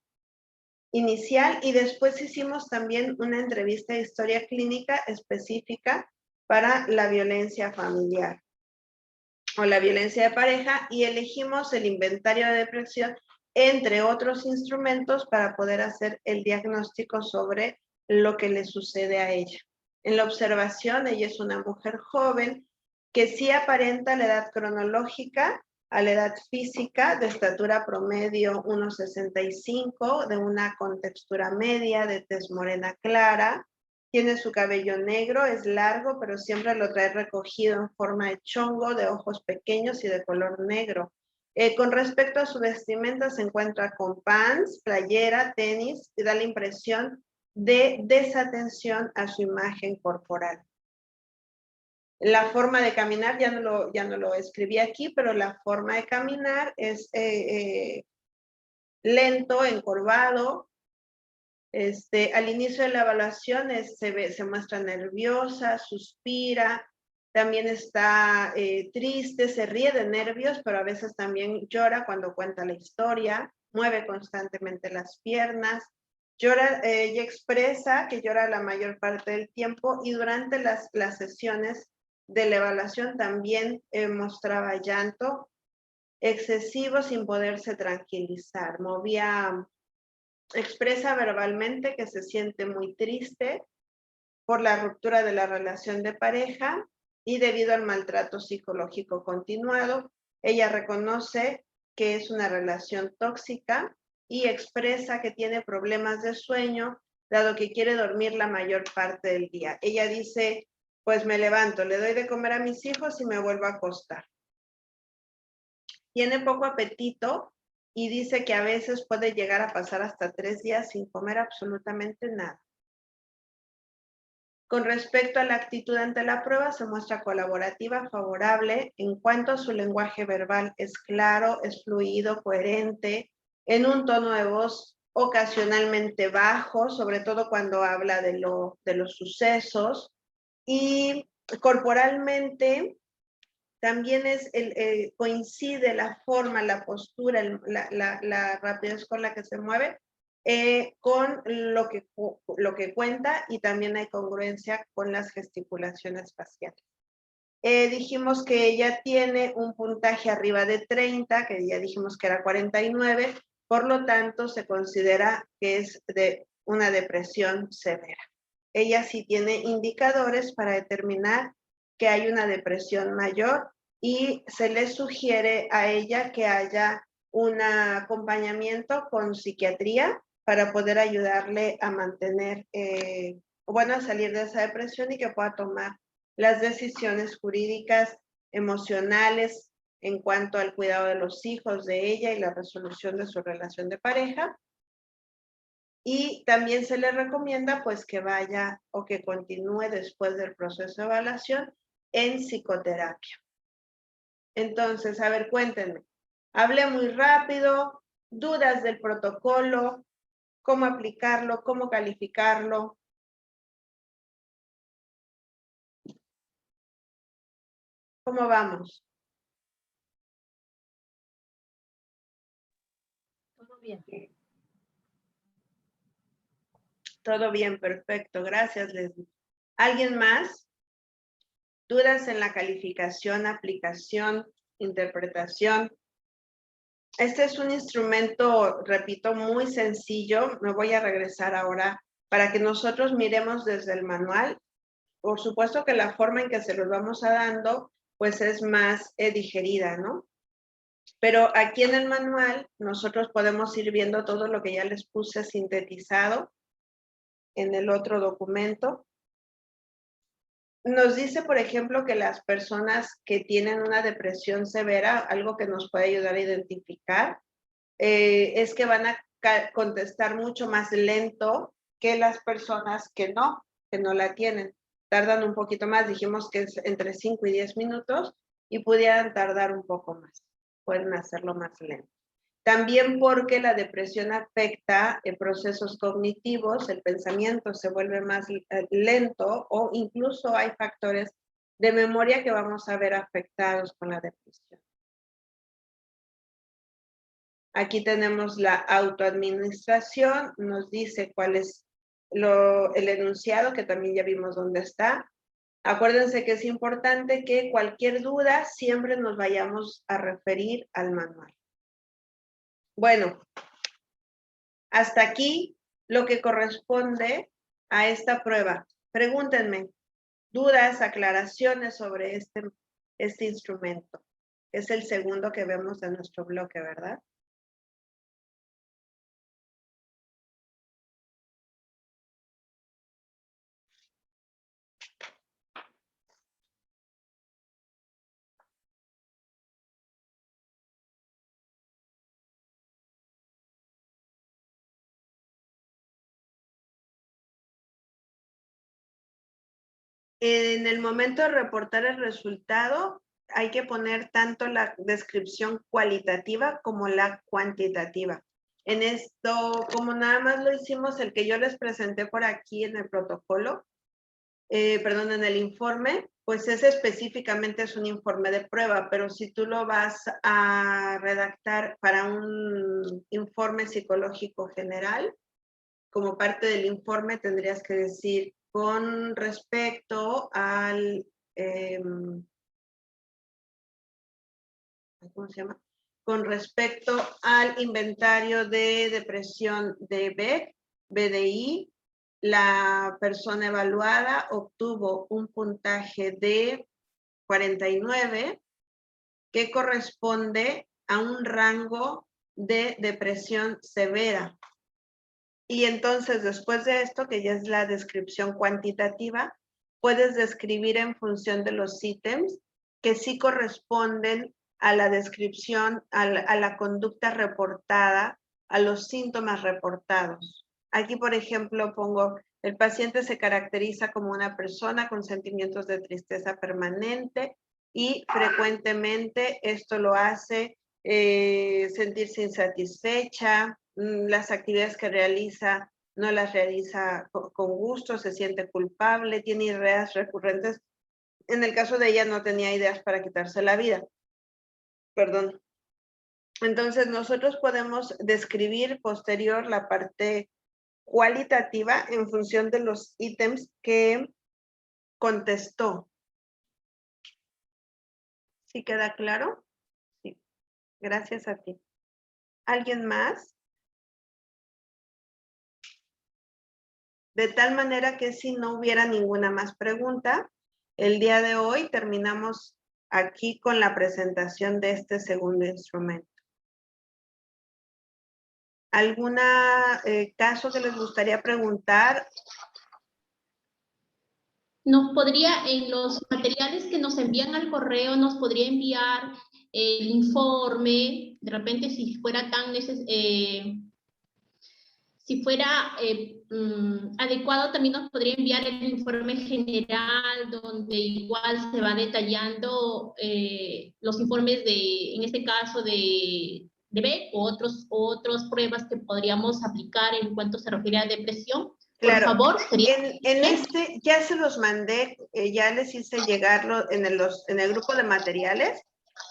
[SPEAKER 1] inicial, y después hicimos también una entrevista de historia clínica específica para la violencia familiar o la violencia de pareja, y elegimos el inventario de depresión, entre otros instrumentos, para poder hacer el diagnóstico sobre lo que le sucede a ella. En la observación, ella es una mujer joven que sí aparenta la edad cronológica a la edad física, de estatura promedio 1,65, de una contextura media, de tez morena clara. Tiene su cabello negro, es largo, pero siempre lo trae recogido en forma de chongo, de ojos pequeños y de color negro. Con respecto a su vestimenta, se encuentra con pants, playera, tenis, y da la impresión de desatención a su imagen corporal. La forma de caminar, ya no lo escribí aquí, pero la forma de caminar es lento, encorvado. Al inicio de la evaluación se muestra nerviosa, suspira, también está triste, se ríe de nervios, pero a veces también llora cuando cuenta la historia, mueve constantemente las piernas, llora, ella expresa que llora la mayor parte del tiempo, y durante las sesiones de la evaluación también mostraba llanto excesivo sin poderse tranquilizar, expresa verbalmente que se siente muy triste por la ruptura de la relación de pareja y debido al maltrato psicológico continuado. Ella reconoce que es una relación tóxica y expresa que tiene problemas de sueño, dado que quiere dormir la mayor parte del día. Ella dice, pues me levanto, le doy de comer a mis hijos y me vuelvo a acostar. Tiene poco apetito y dice que a veces puede llegar a pasar hasta 3 días sin comer absolutamente nada. Con respecto a la actitud ante la prueba, se muestra colaborativa, favorable. En cuanto a su lenguaje verbal, es claro, es fluido, coherente, en un tono de voz ocasionalmente bajo, sobre todo cuando habla de los sucesos, y corporalmente también coincide la forma, la postura, la rapidez con la que se mueve, con lo que cuenta, y también hay congruencia con las gesticulaciones faciales. Dijimos que ella tiene un puntaje arriba de 30, que ya dijimos que era 49, por lo tanto se considera que es de una depresión severa. Ella sí tiene indicadores para determinar que hay una depresión mayor, y se le sugiere a ella que haya un acompañamiento con psiquiatría para poder ayudarle a mantener, a salir de esa depresión, y que pueda tomar las decisiones jurídicas, emocionales, en cuanto al cuidado de los hijos de ella y la resolución de su relación de pareja. Y también se le recomienda pues que vaya o que continúe después del proceso de evaluación en psicoterapia. Entonces, a ver, cuéntenme. Hablé muy rápido, dudas del protocolo, cómo aplicarlo, cómo calificarlo. ¿Cómo vamos? Todo bien. Todo bien, perfecto. Gracias, Leslie. ¿Alguien más? ¿Dudas en la calificación, aplicación, interpretación? Este es un instrumento, repito, muy sencillo. Me voy a regresar ahora para que nosotros miremos desde el manual. Por supuesto que la forma en que se los vamos a dando, pues es más digerida, ¿no? Pero aquí en el manual nosotros podemos ir viendo todo lo que ya les puse sintetizado en el otro documento. Nos dice, por ejemplo, que las personas que tienen una depresión severa, algo que nos puede ayudar a identificar, es que van a contestar mucho más lento que las personas que no la tienen. Tardan un poquito más, dijimos que es entre 5 y 10 minutos y pudieran tardar un poco más. Pueden hacerlo más lento. También porque la depresión afecta procesos cognitivos, el pensamiento se vuelve más lento o incluso hay factores de memoria que vamos a ver afectados con la depresión. Aquí tenemos la autoadministración, nos dice cuál es el enunciado, que también ya vimos dónde está. Acuérdense que es importante que cualquier duda siempre nos vayamos a referir al manual. Bueno, hasta aquí lo que corresponde a esta prueba. Pregúntenme, dudas, aclaraciones sobre este instrumento. Es el segundo que vemos en nuestro bloque, ¿verdad? En el momento de reportar el resultado, hay que poner tanto la descripción cualitativa como la cuantitativa. En esto, como nada más lo hicimos, el que yo les presenté por aquí en el protocolo, perdón, en el informe, pues ese específicamente es un informe de prueba, pero si tú lo vas a redactar para un informe psicológico general, como parte del informe tendrías que decir con respecto al, ¿cómo se llama? Con respecto al inventario de depresión de Beck, BDI, la persona evaluada obtuvo un puntaje de 49 que corresponde a un rango de depresión severa. Y entonces, después de esto, que ya es la descripción cuantitativa, puedes describir en función de los ítems que sí corresponden a la descripción, a la conducta reportada, a los síntomas reportados. Aquí, por ejemplo, pongo, el paciente se caracteriza como una persona con sentimientos de tristeza permanente y frecuentemente esto lo hace sentirse insatisfecha, las actividades que realiza no las realiza con gusto, se siente culpable, tiene ideas recurrentes. En el caso de ella no tenía ideas para quitarse la vida. Perdón. Entonces nosotros podemos describir posterior la parte cualitativa en función de los ítems que contestó. ¿Sí queda claro? Sí. Gracias a ti. ¿Alguien más? De tal manera que si no hubiera ninguna más pregunta, el día de hoy terminamos aquí con la presentación de este segundo instrumento. ¿Algún caso que les gustaría preguntar?
[SPEAKER 4] Nos podría, en los materiales que nos envían al correo, nos podría enviar el informe, de repente si fuera tan si fuera adecuado, también nos podría enviar el informe general, donde igual se va detallando los informes de, en este caso, de de Beck o otras pruebas que podríamos aplicar en cuanto se refiere a depresión.
[SPEAKER 1] Claro.
[SPEAKER 4] Por favor, sería...
[SPEAKER 1] En este ya se los mandé, ya les hice llegarlo en el grupo de materiales.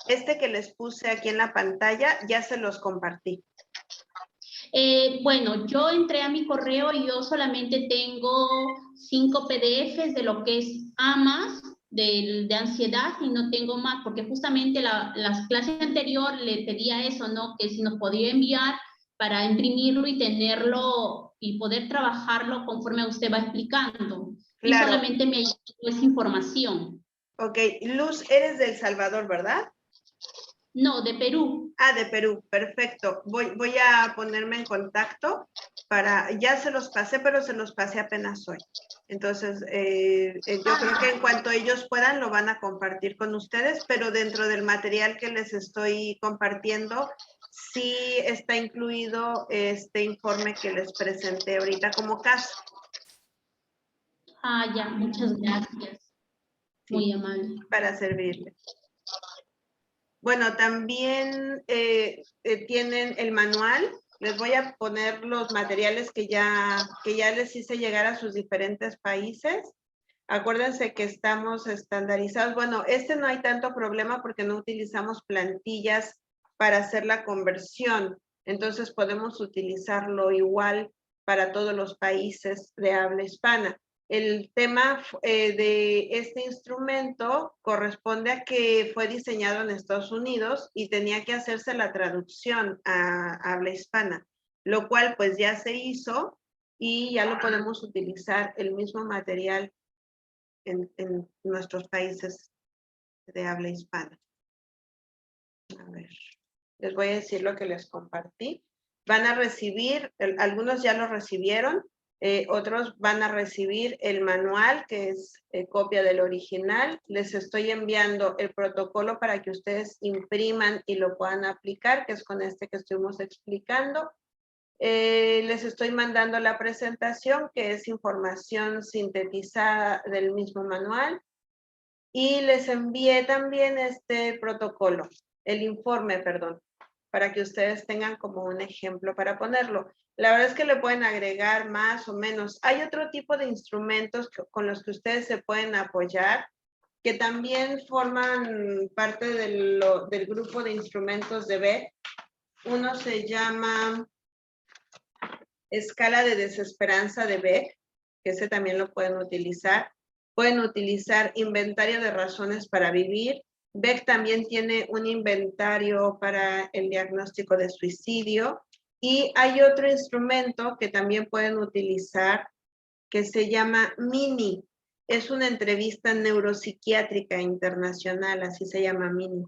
[SPEAKER 1] Este que les puse aquí en la pantalla, ya se los compartí.
[SPEAKER 4] Bueno, yo entré a mi correo y yo solamente tengo 5 PDFs de lo que es AMAS, de ansiedad, y no tengo más, porque justamente las clases anteriores le pedía eso, ¿no? Que si nos podía enviar para imprimirlo y tenerlo y poder trabajarlo conforme usted va explicando.
[SPEAKER 1] Claro.
[SPEAKER 4] Y solamente me llegó esa información.
[SPEAKER 1] Ok, Luz, eres de El Salvador, ¿verdad?
[SPEAKER 4] No, de Perú.
[SPEAKER 1] Ah, de Perú, perfecto. Voy a ponerme en contacto ya se los pasé, pero se los pasé apenas hoy. Entonces, yo creo que en cuanto ellos puedan, lo van a compartir con ustedes, pero dentro del material que les estoy compartiendo, sí está incluido este informe que les presenté ahorita como caso.
[SPEAKER 4] Ah, ya, muchas gracias.
[SPEAKER 1] Sí,
[SPEAKER 4] muy amable.
[SPEAKER 1] Para servirles. Bueno, también tienen el manual. Les voy a poner los materiales que ya les hice llegar a sus diferentes países. Acuérdense que estamos estandarizados. Bueno, no hay tanto problema porque no utilizamos plantillas para hacer la conversión. Entonces podemos utilizarlo igual para todos los países de habla hispana. El tema de este instrumento corresponde a que fue diseñado en Estados Unidos y tenía que hacerse la traducción a habla hispana, lo cual pues ya se hizo y ya lo podemos utilizar el mismo material en nuestros países de habla hispana. A ver, les voy a decir lo que les compartí. Van a recibir, algunos ya lo recibieron, otros van a recibir el manual, que es copia del original. Les estoy enviando el protocolo para que ustedes impriman y lo puedan aplicar, que es con este que estuvimos explicando. Les estoy mandando la presentación, que es información sintetizada del mismo manual. Y les envié también este protocolo, el informe, perdón, para que ustedes tengan como un ejemplo para ponerlo. La verdad es que le pueden agregar más o menos. Hay otro tipo de instrumentos con los que ustedes se pueden apoyar, que también forman parte del grupo de instrumentos de Beck. Uno se llama Escala de Desesperanza de Beck, que ese también lo pueden utilizar. Pueden utilizar inventario de razones para vivir. Beck también tiene un inventario para el diagnóstico de suicidio. Y hay otro instrumento que también pueden utilizar que se llama MINI. Es una entrevista neuropsiquiátrica internacional, así se llama MINI.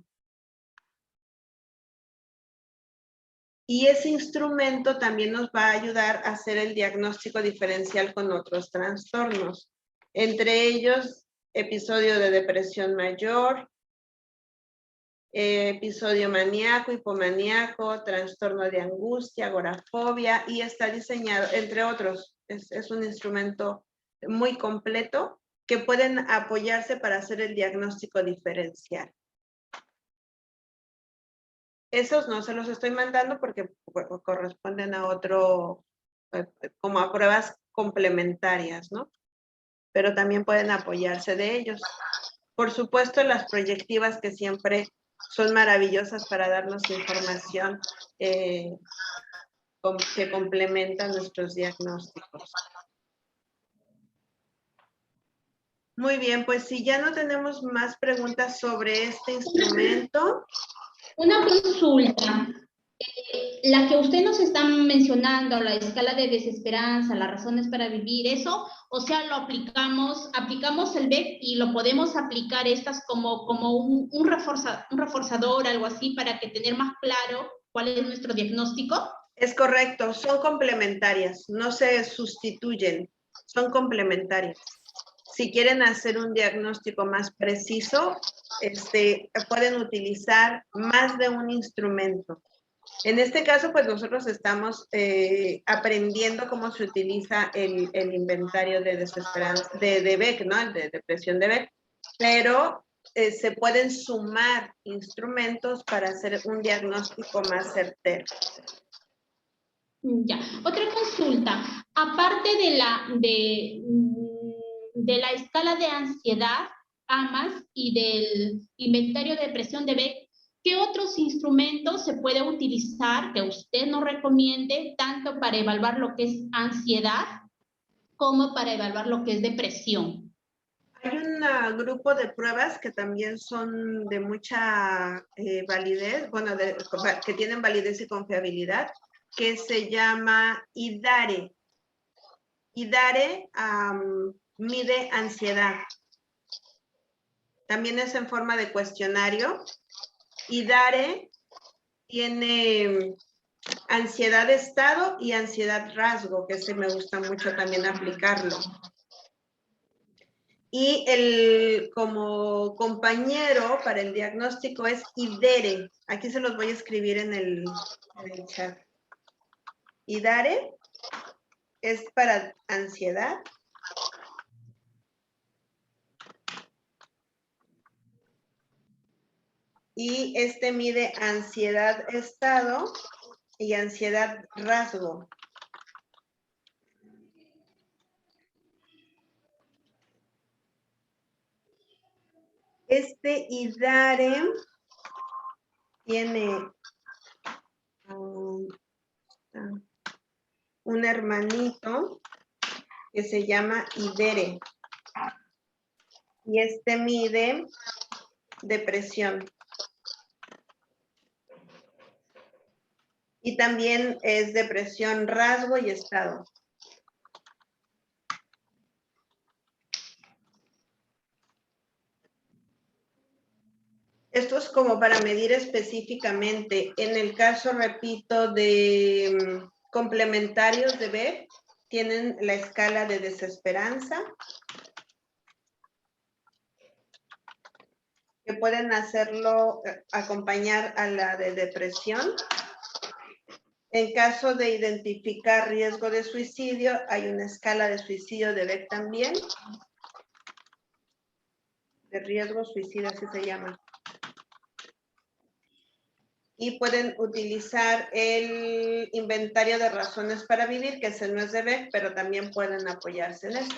[SPEAKER 1] Y ese instrumento también nos va a ayudar a hacer el diagnóstico diferencial con otros trastornos. Entre ellos, episodio de depresión mayor, episodio maníaco, hipomaníaco, trastorno de angustia, agorafobia, y está diseñado, entre otros. Es un instrumento muy completo que pueden apoyarse para hacer el diagnóstico diferencial. Esos no se los estoy mandando porque corresponden a otro, como a pruebas complementarias, ¿no? Pero también pueden apoyarse de ellos. Por supuesto, las proyectivas que siempre son maravillosas para darnos información que complementa nuestros diagnósticos. Muy bien, pues si ya no tenemos más preguntas sobre este instrumento.
[SPEAKER 4] Una consulta. La que usted nos está mencionando, la escala de desesperanza, las razones para vivir, eso, o sea, lo aplicamos el BEC y lo podemos aplicar estas como un reforzador, algo así, para que tener más claro cuál es nuestro diagnóstico.
[SPEAKER 1] Es correcto, son complementarias, no se sustituyen, son complementarias. Si quieren hacer un diagnóstico más preciso, pueden utilizar más de un instrumento. En este caso, pues nosotros estamos aprendiendo cómo se utiliza el inventario de desesperanza, de Beck, ¿no? De depresión de Beck, pero se pueden sumar instrumentos para hacer un diagnóstico más certero.
[SPEAKER 4] Ya, otra consulta. Aparte de la escala de ansiedad, AMAS, y del inventario de depresión de Beck, ¿qué otros instrumentos se puede utilizar que usted nos recomiende, tanto para evaluar lo que es ansiedad como para evaluar lo que es depresión?
[SPEAKER 1] Hay un grupo de pruebas que también son de mucha validez, bueno, que tienen validez y confiabilidad, que se llama IDARE. IDARE mide ansiedad. También es en forma de cuestionario. IDARE tiene ansiedad de estado y ansiedad rasgo, que ese me gusta mucho también aplicarlo. Y como compañero para el diagnóstico es IDERE. Aquí se los voy a escribir en el chat. IDARE es para ansiedad. Y este mide ansiedad estado y ansiedad rasgo. Este IDARE tiene un hermanito que se llama IDERE. Y este mide depresión. Y también es depresión, rasgo y estado. Esto es como para medir específicamente. En el caso, repito, de complementarios de Beck, tienen la escala de desesperanza, que pueden hacerlo, acompañar a la de depresión. En caso de identificar riesgo de suicidio, hay una escala de suicidio de Beck también. De riesgo suicida, así se llama. Y pueden utilizar el inventario de razones para vivir, que ese no es de Beck, pero también pueden apoyarse en este.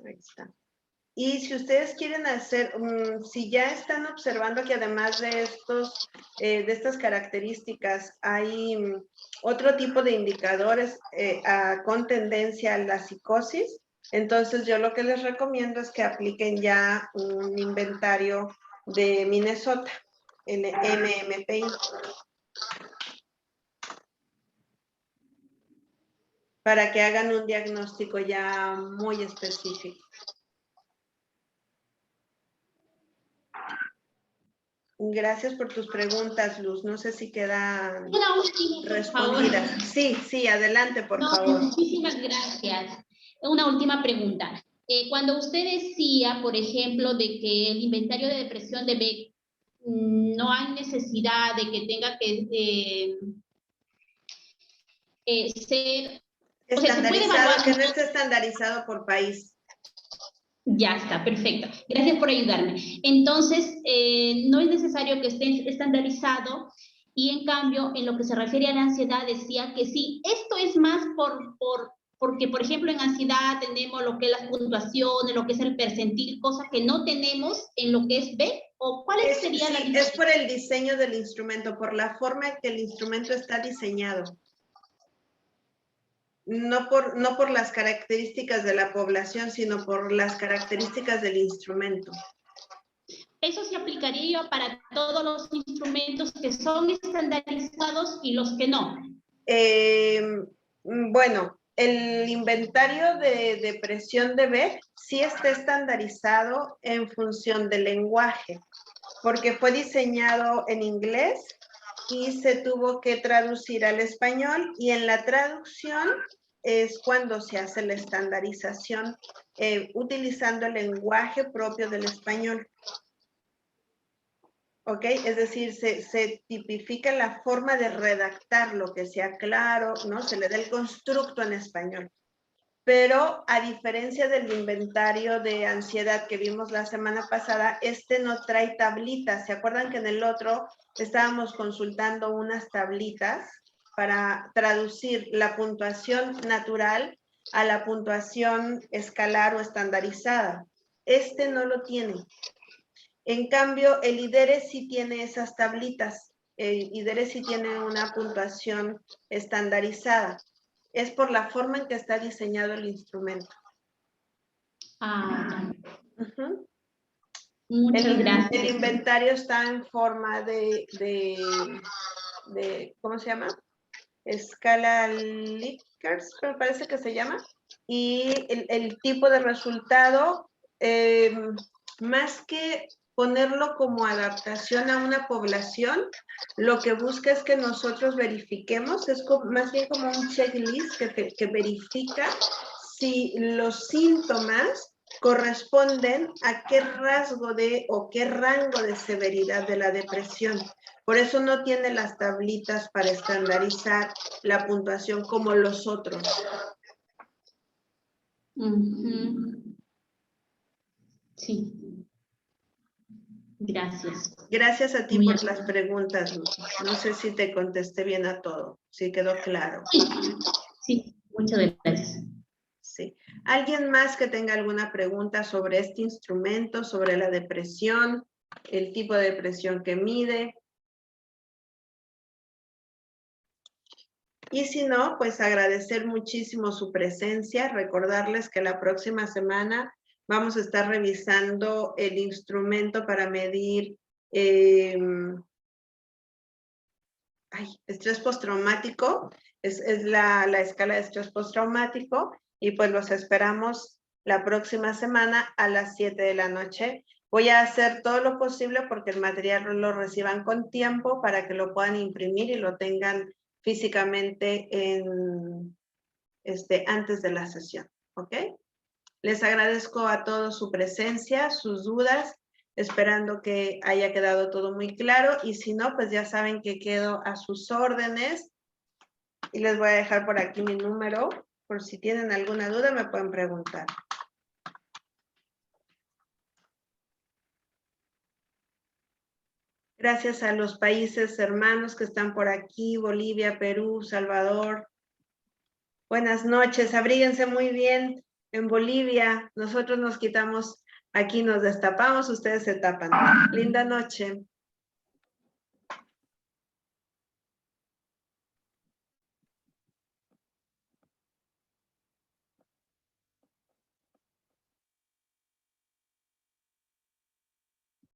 [SPEAKER 1] Ahí está. Y si ustedes quieren hacer, si ya están observando que además de estas características hay otro tipo de indicadores con tendencia a la psicosis, entonces yo lo que les recomiendo es que apliquen ya un inventario de Minnesota, el MMPI. Para que hagan un diagnóstico ya muy específico. Gracias por tus preguntas, Luz. No sé si quedan respondidas. Sí, adelante, por favor.
[SPEAKER 4] Muchísimas gracias. Una última pregunta. Cuando usted decía, por ejemplo, de que el inventario de depresión de Beck no hay necesidad de que tenga que ser
[SPEAKER 1] estandarizado, que no esté estandarizado por país.
[SPEAKER 4] Ya está, perfecto. Gracias por ayudarme. Entonces, no es necesario que esté estandarizado, y en cambio, en lo que se refiere a la ansiedad, decía que sí, esto es más porque, por ejemplo, en ansiedad tenemos lo que es las puntuaciones, lo que es el percentil, cosa que no tenemos en lo que es B, ¿o cuál sería la diferencia?
[SPEAKER 1] Es por el diseño del instrumento, por la forma en que el instrumento está diseñado. No por las características de la población, sino por las características del instrumento.
[SPEAKER 4] Eso se aplicaría para todos los instrumentos que son estandarizados y los que no.
[SPEAKER 1] Bueno, el inventario de depresión de Beck sí está estandarizado en función del lenguaje, porque fue diseñado en inglés y se tuvo que traducir al español, y en la traducción es cuando se hace la estandarización utilizando el lenguaje propio del español. ¿ok? Es decir, se tipifica la forma de redactarlo, que sea claro, ¿no? Se le da el constructo en español. Pero a diferencia del inventario de ansiedad que vimos la semana pasada, este no trae tablitas. ¿Se acuerdan que en el otro estábamos consultando unas tablitas para traducir la puntuación natural a la puntuación escalar o estandarizada? Este no lo tiene. En cambio, el IDERE sí tiene esas tablitas. El IDERE sí tiene una puntuación estandarizada. Es por la forma en que está diseñado el instrumento.
[SPEAKER 4] Ah,
[SPEAKER 1] Uh-huh.
[SPEAKER 4] muchas gracias.
[SPEAKER 1] El inventario está en forma de ¿cómo se llama? Escala Likert, me parece que se llama. Y el tipo de resultado, más que ponerlo como adaptación a una población, lo que busca es que nosotros verifiquemos, es más bien como un checklist que verifica si los síntomas corresponden a qué rasgo o qué rango de severidad de la depresión. Por eso no tiene las tablitas para estandarizar la puntuación como los otros.
[SPEAKER 4] Sí. Gracias.
[SPEAKER 1] Gracias a ti
[SPEAKER 4] Muy
[SPEAKER 1] por
[SPEAKER 4] bien.
[SPEAKER 1] las preguntas, Lucy. No sé si te contesté bien a todo, si quedó claro.
[SPEAKER 4] Sí, muchas gracias.
[SPEAKER 1] Sí. ¿Alguien más que tenga alguna pregunta sobre este instrumento, sobre la depresión, el tipo de depresión que mide? Y si no, pues agradecer muchísimo su presencia, recordarles que la próxima semana vamos a estar revisando el instrumento para medir estrés postraumático, es la escala de estrés postraumático, y pues los esperamos la próxima semana a las 7 de la noche. Voy a hacer todo lo posible porque el material lo reciban con tiempo para que lo puedan imprimir y lo tengan físicamente antes de la sesión, ¿ok? Les agradezco a todos su presencia, sus dudas, esperando que haya quedado todo muy claro, y si no, pues ya saben que quedo a sus órdenes, y les voy a dejar por aquí mi número, por si tienen alguna duda me pueden preguntar. Gracias a los países hermanos que están por aquí, Bolivia, Perú, Salvador. Buenas noches, abríguense muy bien en Bolivia. Nosotros nos quitamos, aquí nos destapamos, ustedes se tapan. Linda noche.